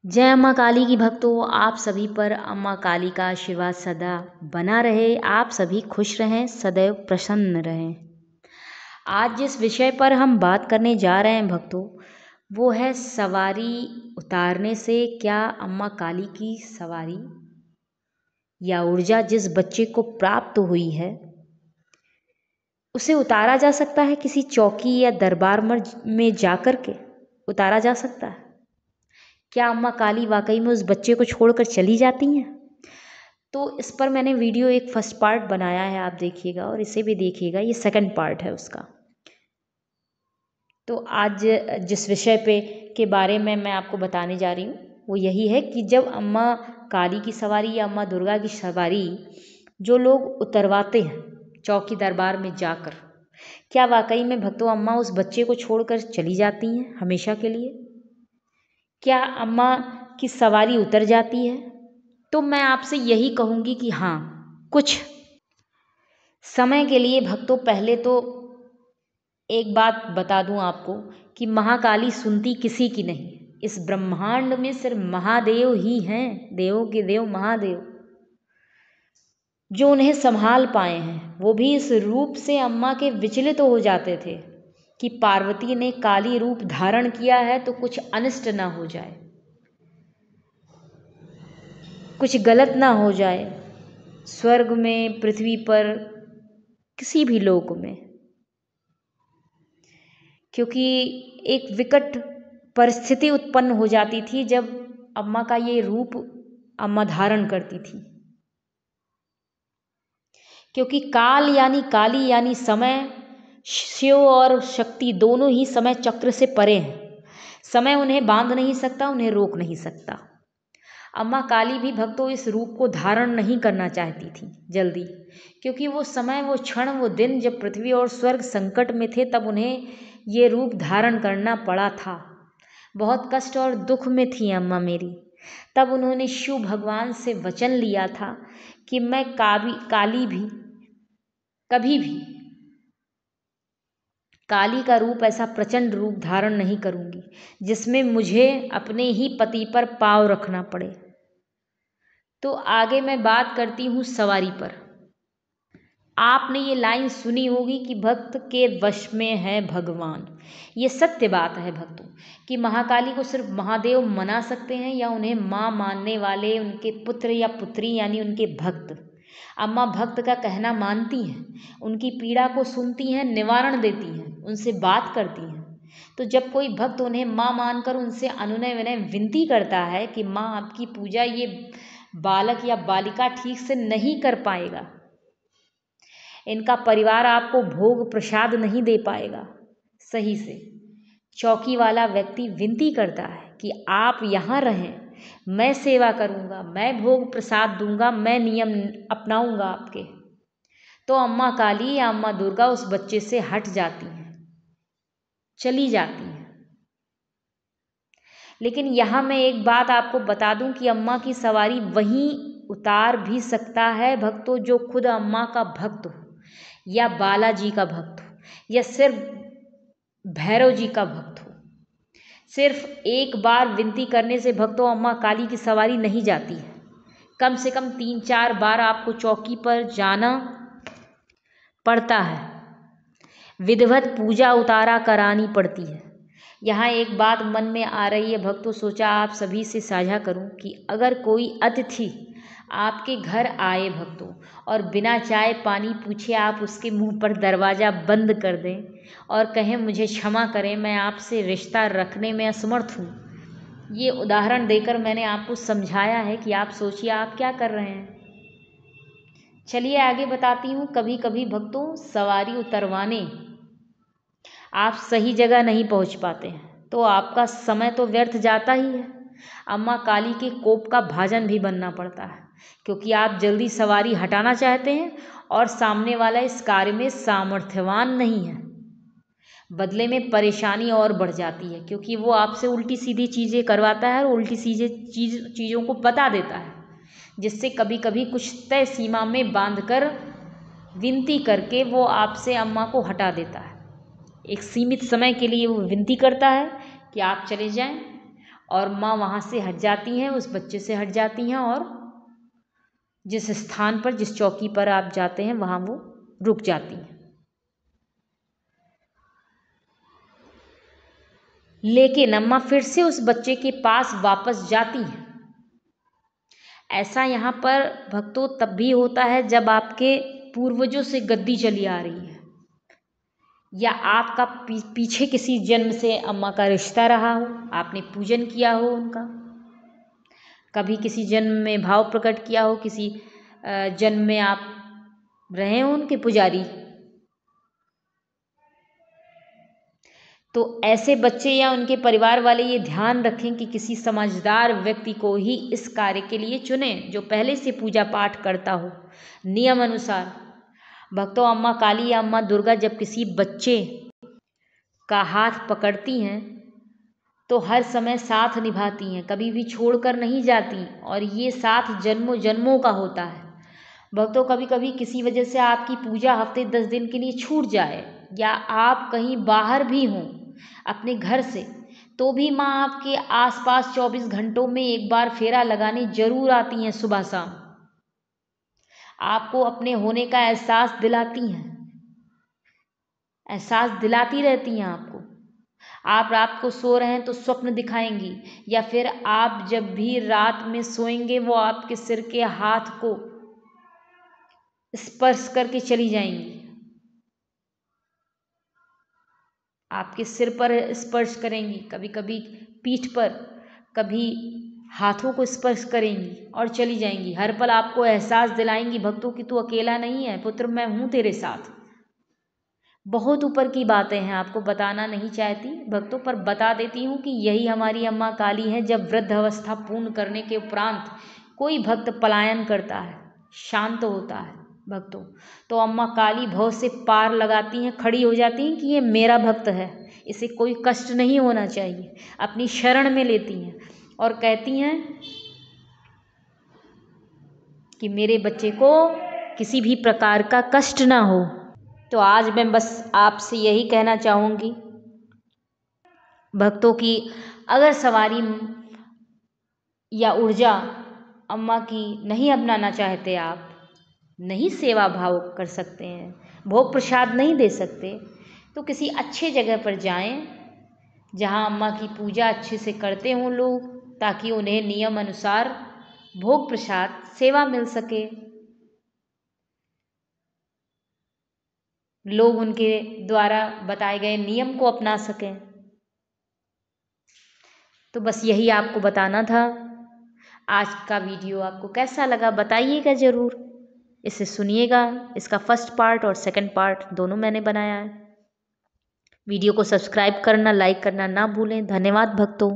जय अम्मा काली की भक्तों, आप सभी पर अम्मा काली का आशीर्वाद सदा बना रहे। आप सभी खुश रहें, सदैव प्रसन्न रहें। आज जिस विषय पर हम बात करने जा रहे हैं भक्तों, वो है सवारी उतारने से क्या अम्मा काली की सवारी या ऊर्जा जिस बच्चे को प्राप्त हुई है उसे उतारा जा सकता है? किसी चौकी या दरबार में जाकर के उतारा जा सकता है? क्या अम्मा काली वाकई में उस बच्चे को छोड़कर चली जाती हैं? तो इस पर मैंने वीडियो एक फर्स्ट पार्ट बनाया है, आप देखिएगा और इसे भी देखिएगा, ये सेकंड पार्ट है उसका। तो आज जिस विषय पे के बारे में मैं आपको बताने जा रही हूँ वो यही है कि जब अम्मा काली की सवारी या अम्मा दुर्गा की सवारी जो लोग उतरवाते हैं चौकी दरबार में जाकर, क्या वाकई में भक्तों अम्मा उस बच्चे को छोड़कर चली जाती हैं हमेशा के लिए? क्या अम्मा की सवारी उतर जाती है? तो मैं आपसे यही कहूँगी कि हाँ, कुछ समय के लिए भक्तों। पहले तो एक बात बता दूं आपको कि महाकाली सुनती किसी की नहीं। इस ब्रह्मांड में सिर्फ महादेव ही हैं, देवों के देव महादेव, जो उन्हें संभाल पाए हैं। वो भी इस रूप से अम्मा के विचलित हो जाते थे कि पार्वती ने काली रूप धारण किया है तो कुछ अनिष्ट ना हो जाए, कुछ गलत ना हो जाए, स्वर्ग में, पृथ्वी पर, किसी भी लोक में। क्योंकि एक विकट परिस्थिति उत्पन्न हो जाती थी जब अम्मा का ये रूप अम्मा धारण करती थी। क्योंकि काल यानी काली यानी समय, शिव और शक्ति दोनों ही समय चक्र से परे हैं। समय उन्हें बांध नहीं सकता, उन्हें रोक नहीं सकता। अम्मा काली भी भक्तों इस रूप को धारण नहीं करना चाहती थी जल्दी, क्योंकि वो समय, वो क्षण, वो दिन जब पृथ्वी और स्वर्ग संकट में थे तब उन्हें ये रूप धारण करना पड़ा था। बहुत कष्ट और दुख में थी अम्मा मेरी। तब उन्होंने शिव भगवान से वचन लिया था कि मैं काली भी कभी भी काली का रूप, ऐसा प्रचंड रूप धारण नहीं करूंगी जिसमें मुझे अपने ही पति पर पाँव रखना पड़े। तो आगे मैं बात करती हूँ सवारी पर। आपने ये लाइन सुनी होगी कि भक्त के वश में है भगवान। ये सत्य बात है भक्तों कि महाकाली को सिर्फ महादेव मना सकते हैं या उन्हें माँ मानने वाले उनके पुत्र या पुत्री यानी उनके भक्त। अम्मा भक्त का कहना मानती हैं, उनकी पीड़ा को सुनती हैं, निवारण देती हैं, उनसे बात करती हैं। तो जब कोई भक्त उन्हें माँ मानकर उनसे अनुनय विनय विनती करता है कि माँ आपकी पूजा ये बालक या बालिका ठीक से नहीं कर पाएगा, इनका परिवार आपको भोग प्रसाद नहीं दे पाएगा सही से, चौकी वाला व्यक्ति विनती करता है कि आप यहाँ रहें, मैं सेवा करूँगा, मैं भोग प्रसाद दूंगा, मैं नियम अपनाऊंगा आपके। तो अम्मा काली या अम्मा दुर्गा उस बच्चे से हट जाती हैं, चली जाती हैं। लेकिन यहाँ मैं एक बात आपको बता दूं कि अम्मा की सवारी वहीं उतार भी सकता है भक्तों जो खुद अम्मा का भक्त हो, या बालाजी का भक्त हो, या सिर्फ भैरव जी का भक्त हो। सिर्फ एक बार विनती करने से भक्तों अम्मा काली की सवारी नहीं जाती है। कम से कम 3-4 बार आपको चौकी पर जाना पड़ता है, विधिवत पूजा उतारा करानी पड़ती है। यहाँ एक बात मन में आ रही है भक्तों, सोचा आप सभी से साझा करूं कि अगर कोई अतिथि आपके घर आए भक्तों और बिना चाय पानी पूछे आप उसके मुंह पर दरवाज़ा बंद कर दें और कहें मुझे क्षमा करें, मैं आपसे रिश्ता रखने में असमर्थ हूँ। ये उदाहरण देकर मैंने आपको समझाया है कि आप सोचिए आप क्या कर रहे हैं। चलिए आगे बताती हूँ। कभी कभी भक्तों सवारी उतरवाने आप सही जगह नहीं पहुँच पाते हैं तो आपका समय तो व्यर्थ जाता ही है। अम्मा काली के कोप का भाजन भी बनना पड़ता है, क्योंकि आप जल्दी सवारी हटाना चाहते हैं और सामने वाला इस कार्य में सामर्थ्यवान नहीं है। बदले में परेशानी और बढ़ जाती है, क्योंकि वो आपसे उल्टी सीधी चीज़ें करवाता है और उल्टी सीधे चीज़ों को बता देता है, जिससे कभी कभी कुछ तय सीमा में बांधकर विनती करके वो आपसे अम्मा को हटा देता है। एक सीमित समय के लिए वो विनती करता है कि आप चले जाएं और माँ वहाँ से हट जाती हैं, उस बच्चे से हट जाती हैं और जिस स्थान पर, जिस चौकी पर आप जाते हैं वहाँ वो रुक जाती हैं। लेकिन अम्मा फिर से उस बच्चे के पास वापस जाती हैं। ऐसा यहाँ पर भक्तों तब भी होता है जब आपके पूर्वजों से गद्दी चली आ रही है, या आपका पीछे किसी जन्म से अम्मा का रिश्ता रहा हो, आपने पूजन किया हो उनका, कभी किसी जन्म में भाव प्रकट किया हो, किसी जन्म में आप रहे हो उनके पुजारी। तो ऐसे बच्चे या उनके परिवार वाले ये ध्यान रखें कि किसी समझदार व्यक्ति को ही इस कार्य के लिए चुनें जो पहले से पूजा पाठ करता हो नियम अनुसार। भक्तों, अम्मा काली या अम्मा दुर्गा जब किसी बच्चे का हाथ पकड़ती हैं तो हर समय साथ निभाती हैं, कभी भी छोड़कर नहीं जाती, और ये साथ जन्मों जन्मों का होता है। भक्तों, कभी कभी किसी वजह से आपकी पूजा हफ्ते 10 दिन के लिए छूट जाए या आप कहीं बाहर भी हों अपने घर से, तो भी माँ आपके आसपास 24 घंटों में एक बार फेरा लगाने जरूर आती हैं। सुबह शाम आपको अपने होने का एहसास दिलाती हैं, एहसास दिलाती रहती हैं आपको। आप रात को सो रहे हैं तो स्वप्न दिखाएंगी, या फिर आप जब भी रात में सोएंगे वो आपके सिर के हाथ को स्पर्श करके चली जाएंगी, आपके सिर पर स्पर्श करेंगी, कभी कभी पीठ पर, कभी हाथों को स्पर्श करेंगी और चली जाएंगी। हर पल आपको एहसास दिलाएंगी भक्तों कि तू अकेला नहीं है पुत्र, मैं हूँ तेरे साथ। बहुत ऊपर की बातें हैं, आपको बताना नहीं चाहती भक्तों, पर बता देती हूँ कि यही हमारी अम्मा काली है। जब वृद्ध अवस्था पूर्ण करने के उपरांत कोई भक्त पलायन करता है, शांत होता है भक्तों, तो अम्मा काली भव से पार लगाती हैं, खड़ी हो जाती हैं कि ये मेरा भक्त है, इसे कोई कष्ट नहीं होना चाहिए। अपनी शरण में लेती हैं और कहती हैं कि मेरे बच्चे को किसी भी प्रकार का कष्ट ना हो। तो आज मैं बस आपसे यही कहना चाहूँगी भक्तों की, अगर सवारी या ऊर्जा अम्मा की नहीं अपनाना चाहते, आप नहीं सेवा भाव कर सकते हैं, भोग प्रसाद नहीं दे सकते, तो किसी अच्छे जगह पर जाएं जहां अम्मा की पूजा अच्छे से करते हों लोग, ताकि उन्हें नियम अनुसार भोग प्रसाद सेवा मिल सके, लोग उनके द्वारा बताए गए नियम को अपना सकें। तो बस यही आपको बताना था। आज का वीडियो आपको कैसा लगा बताइएगा ज़रूर, इसे सुनिएगा। इसका फर्स्ट पार्ट और सेकंड पार्ट दोनों मैंने बनाया है। वीडियो को सब्सक्राइब करना, लाइक करना ना भूलें। धन्यवाद भक्तों।